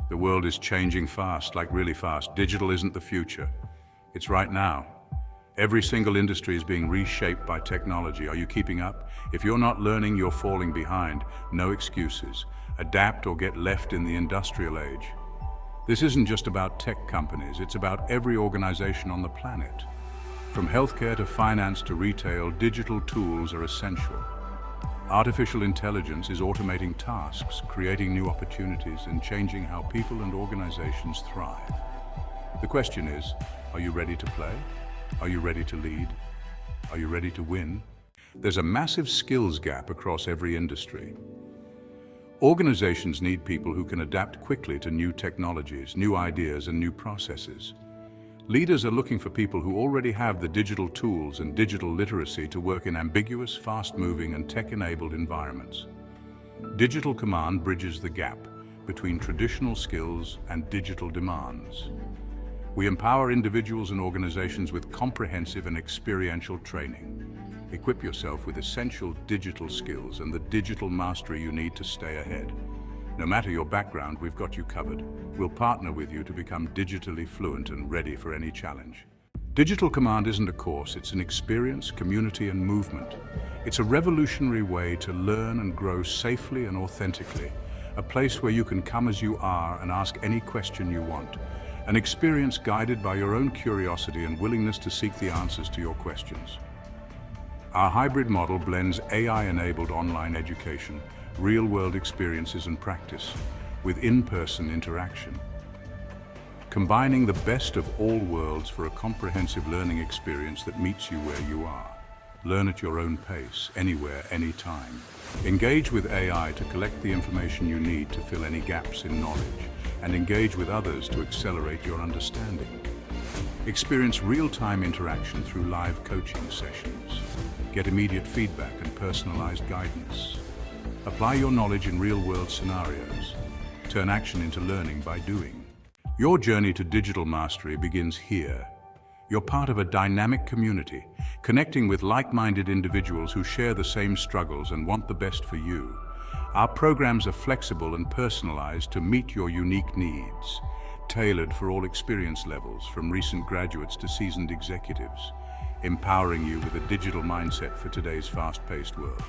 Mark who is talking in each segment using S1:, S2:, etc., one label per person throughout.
S1: The world is changing fast, like really fast. Digital isn't the future. It's right now. Every single industry is being reshaped by technology. Are you keeping up? If you're not learning, you're falling behind. No excuses. Adapt or get left in the industrial age. This isn't just about tech companies, it's about every organization on the planet. From healthcare to finance to retail, digital tools are essential. Artificial intelligence is automating tasks, creating new opportunities, and changing how people and organizations thrive. The question is, are you ready to play? Are you ready to lead? Are you ready to win? There's a massive skills gap across every industry. Organizations need people who can adapt quickly to new technologies, new ideas, and new processes. Leaders are looking for people who already have the digital tools and digital literacy to work in ambiguous, fast-moving, and tech-enabled environments. Digital Command bridges the gap between traditional skills and digital demands. We empower individuals and organizations with comprehensive and experiential training. Equip yourself with essential digital skills and the digital mastery you need to stay ahead. No matter your background, we've got you covered. We'll partner with you to become digitally fluent and ready for any challenge. Digital Command isn't a course, it's an experience, community, and movement. It's a revolutionary way to learn and grow safely and authentically. A place where you can come as you are and ask any question you want. An experience guided by your own curiosity and willingness to seek the answers to your questions. Our hybrid model blends AI-enabled online education, real-world experiences and practice, with in-person interaction. Combining the best of all worlds for a comprehensive learning experience that meets you where you are. Learn at your own pace, anywhere, anytime. Engage with AI to collect the information you need to fill any gaps in knowledge, and engage with others to accelerate your understanding. Experience real-time interaction through live coaching sessions. Get immediate feedback and personalized guidance. Apply your knowledge in real-world scenarios. Turn action into learning by doing. Your journey to digital mastery begins here. You're part of a dynamic community, connecting with like-minded individuals who share the same struggles and want the best for you. Our programs are flexible and personalized to meet your unique needs, tailored for all experience levels, from recent graduates to seasoned executives, empowering you with a digital mindset for today's fast-paced world.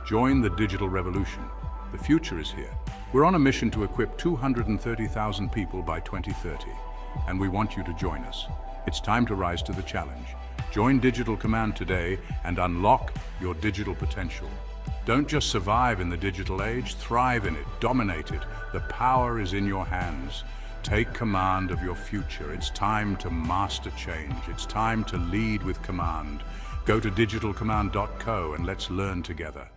S1: Join the digital revolution. The future is here. We're on a mission to equip 230,000 people by 2030, and we want you to join us. It's time to rise to the challenge. Join Digital Command today and unlock your digital potential. Don't just survive in the digital age, thrive in it, dominate it. The power is in your hands. Take command of your future. It's time to master change. It's time to lead with command. Go to digitalcommand.co and let's learn together.